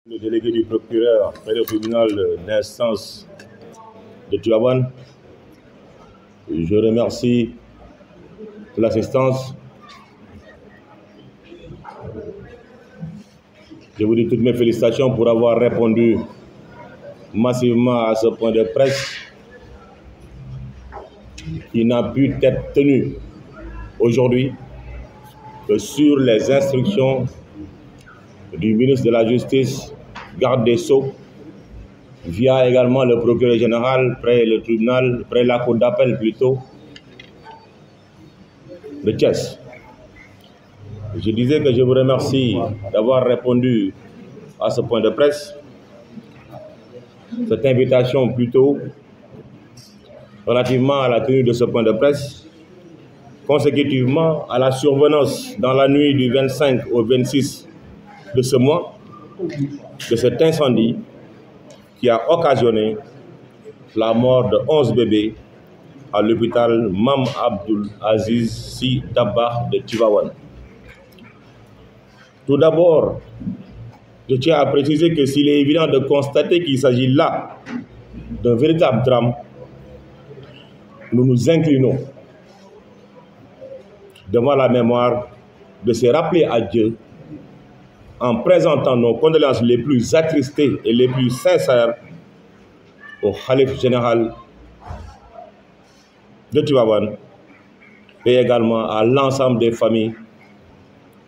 Le délégué du procureur près le tribunal d'instance de Tivaouane, je remercie pour l'assistance. Je vous dis toutes mes félicitations pour avoir répondu massivement à ce point de presse qui n'a pu être tenu aujourd'hui que sur les instructions du ministre de la Justice, garde des Sceaux, via également le procureur général près le tribunal, près la cour d'appel plutôt, de Thiès. Je disais que je vous remercie d'avoir répondu à ce point de presse, cette invitation plutôt relativement à la tenue de ce point de presse, consécutivement à la survenance dans la nuit du 25 au 26 de ce mois, de cet incendie qui a occasionné la mort de 11 bébés à l'hôpital Mame Abdoul Aziz Sy Dabakh de Tivaouane. Tout d'abord, je tiens à préciser que s'il est évident de constater qu'il s'agit là d'un véritable drame, nous nous inclinons devant la mémoire de se rappeler à Dieu en présentant nos condoléances les plus attristées et les plus sincères au Khalife général de Tivaouane et également à l'ensemble des familles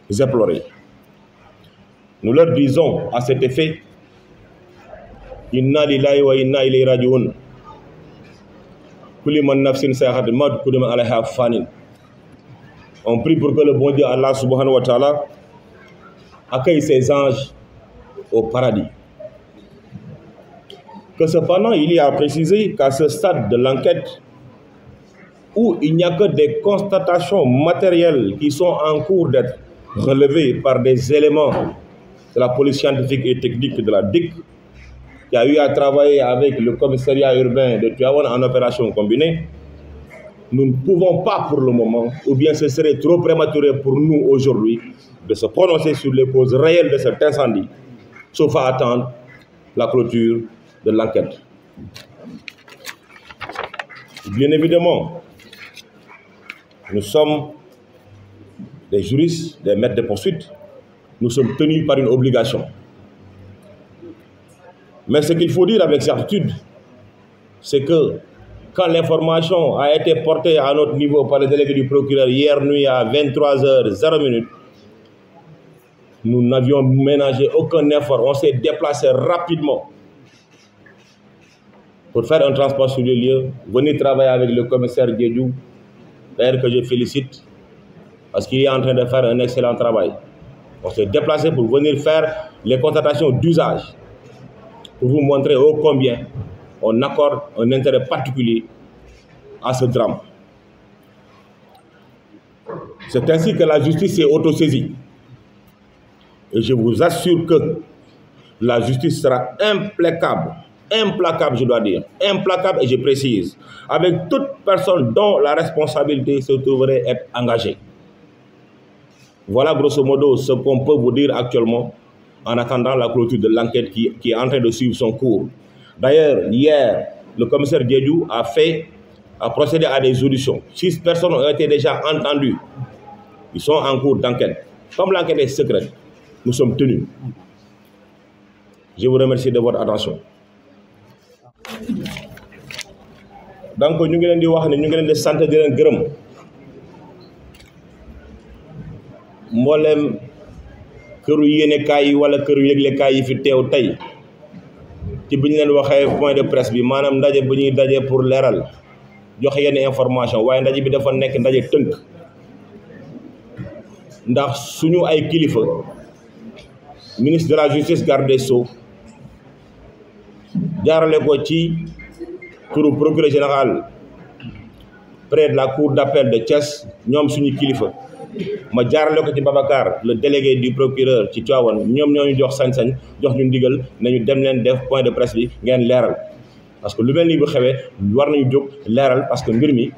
éplorées. Nous leur disons à cet effet, Inna lillahi wa inna ilayhi raji'un. Kulli man nafsin sa'iqatul maut, kullu man 'alayha fanin. On prie pour que le bon Dieu Allah subhanahu wa ta'ala accueille ses anges au paradis. Que cependant, il y a à préciser qu'à ce stade de l'enquête, où il n'y a que des constatations matérielles qui sont en cours d'être relevées par des éléments de la police scientifique et technique de la DIC, qui a eu à travailler avec le commissariat urbain de Tivaouane en opération combinée, nous ne pouvons pas pour le moment, ou bien ce serait trop prématuré pour nous aujourd'hui, de se prononcer sur les causes réelles de cet incendie, sauf à attendre la clôture de l'enquête. Bien évidemment, nous sommes des juristes, des maîtres de poursuite, nous sommes tenus par une obligation. Mais ce qu'il faut dire avec certitude, c'est que quand l'information a été portée à notre niveau par le délégué du procureur hier nuit à 23h00, nous n'avions ménagé aucun effort. On s'est déplacé rapidement pour faire un transport sur le lieu, venir travailler avec le commissaire Diédhiou, d'ailleurs que je félicite, parce qu'il est en train de faire un excellent travail. On s'est déplacé pour venir faire les constatations d'usage, pour vous montrer ô combien on accorde un intérêt particulier à ce drame. C'est ainsi que la justice s'est autosaisie. Et je vous assure que la justice sera implacable je dois dire, implacable et je précise, avec toute personne dont la responsabilité se trouverait être engagée. Voilà grosso modo ce qu'on peut vous dire actuellement en attendant la clôture de l'enquête qui est en train de suivre son cours. D'ailleurs, hier, le commissaire Diédhiou a procédé à des auditions. 6 personnes ont été déjà entendues. Ils sont en cours d'enquête. Comme l'enquête est secrète, nous sommes tenus. Je vous remercie de votre attention. Donc, nous allons dire que nous allons sant di leen gërëm mboolem këru yéenekaay yi wala këru yëglekaay yi fi teew tey ci bi ñu leen waxee point de presse bi maanaam ndaje bu ñuy daje pour leeral joxe yenn information waaye ndaje bi dafa nekk ndaje tënk ndax suñu ay kilifa ministre de la justice garde des Sceaux jaarale ko ci turu procureur général près de la cour d'appel de Thiès ñoom suñu kilifa ma jaarale ko ci Babacar le délégué du procureur ci Tivaouane ñoom ñoo ñu jox sañ-sañ jox ñu ndigal nañu dem leen def point de presse bi ngeen leeral parce que lu mel ni bu xewee war nañu jóg leeral parce que mbir mi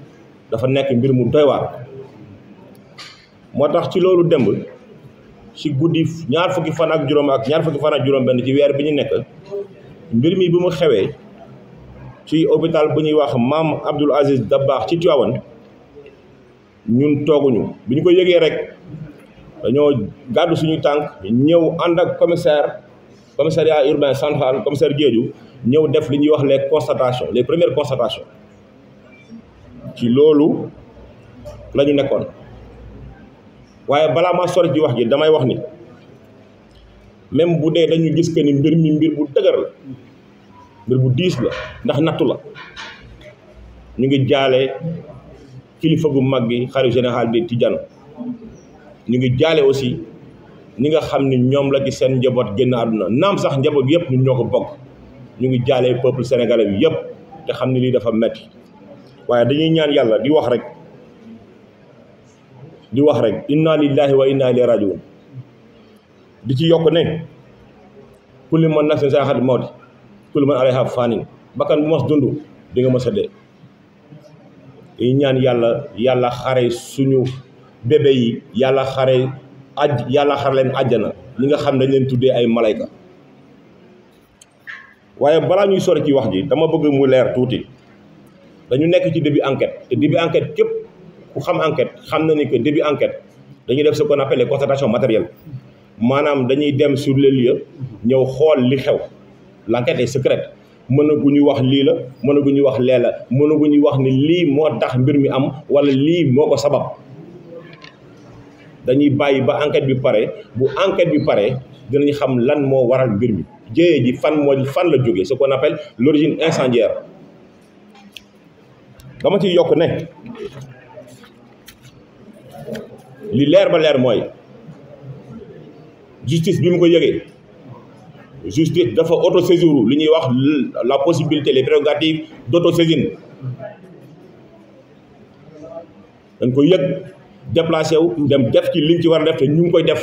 dafa nekk mbir mu doy waar moo tax ci loolu démb ci guddi ñaar fukki fan ak juróom ak ñaar fukki fan ak juróom benn ci weer bi ñu nekk mbir mi bi mu xewee ci hôpital bu ñuy wax Maam Abdoul Aziz Dabakh ci Tivaouane ñun tooguñu bi ñu ko yëgee rek dañoo gàddu suñu tànk ñëw ànd ak commissariat urbain central commissaire Diédhiou ñëw def li ñuy wax les constatations les premières constatations ci loolu la ñu nekkoon waaye balaa maa sori ci wax ji damay wax ni même bu dee dañu gis que ni mbir mi mbir bu dëgër la mbir bu diis la ndax nattu la ñu ngi jaale kilifa gu mag gi xalifa général bi Tidiane ñu ngi jaale aussi ñi nga xam ni ñoom la ci seen njaboot génn àdduna naam sax njaboot bi yëpp ñun ñoo ko bokk ñu ngi jaale peuple sénégalais bi yëpp te xam ni lii dafa metti waaye dañuy ñaan yàlla di wax rek inna lillahi wa inna ilayhi rajiun di ci yokk ne kullu man nafsin zaa'iqatul mawt kullu man alayha faanin bakkan bu mos dund di nga mos a dee dañuy ñaan yàlla xare suñu bébé yi yàlla xare leen àjjana li nga xam ne dañ leen tuddee ay malayka waaye balaa ñuy sori ci wax ji dama bëgg mu leer tuuti dañu nekk ci début enquête te début enquête képp ku xam enquête xam na ni que début enquête dañuy def ce qu'on appelle les constatations matérielles maanaam dañuy dem sur les lieux ñëw xool li xew l'enquête est secrète mënaguñu wax lii la mënaguñu wax lee la mënaguñu wax ni lii moo tax mbir mi am wala lii moo ko sabab dañuy bàyyi ba enquête bi pare bu enquête bi pare dinañ xam lan moo waral mbir mi jéyee ji fan la jógee ce qu'on appelle l'origine incendiaire dama ci yokk ne li leer ba leer mooy justice bi mu ko yëgee justice dafa autosaisir li ñuy wax la possibilité les prérogatives d'autosaisine dañ ko yëg déplacé wu dem def ci liñ ci war a def te ñu ngi koy def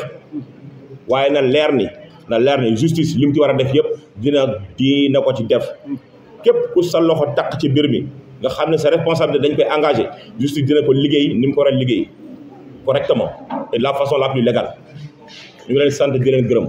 waaye na leer ni justice li mu ci war a def yëpp dina ko ci def képp ku sa loxo takk ci mbir mi nga xam ne sa responsabilité dañ koy engagé justice dina ko liggéey ni mu ko war a liggéey correctement et de la façon la plus légale ñu ngi leen sant di leen gërëm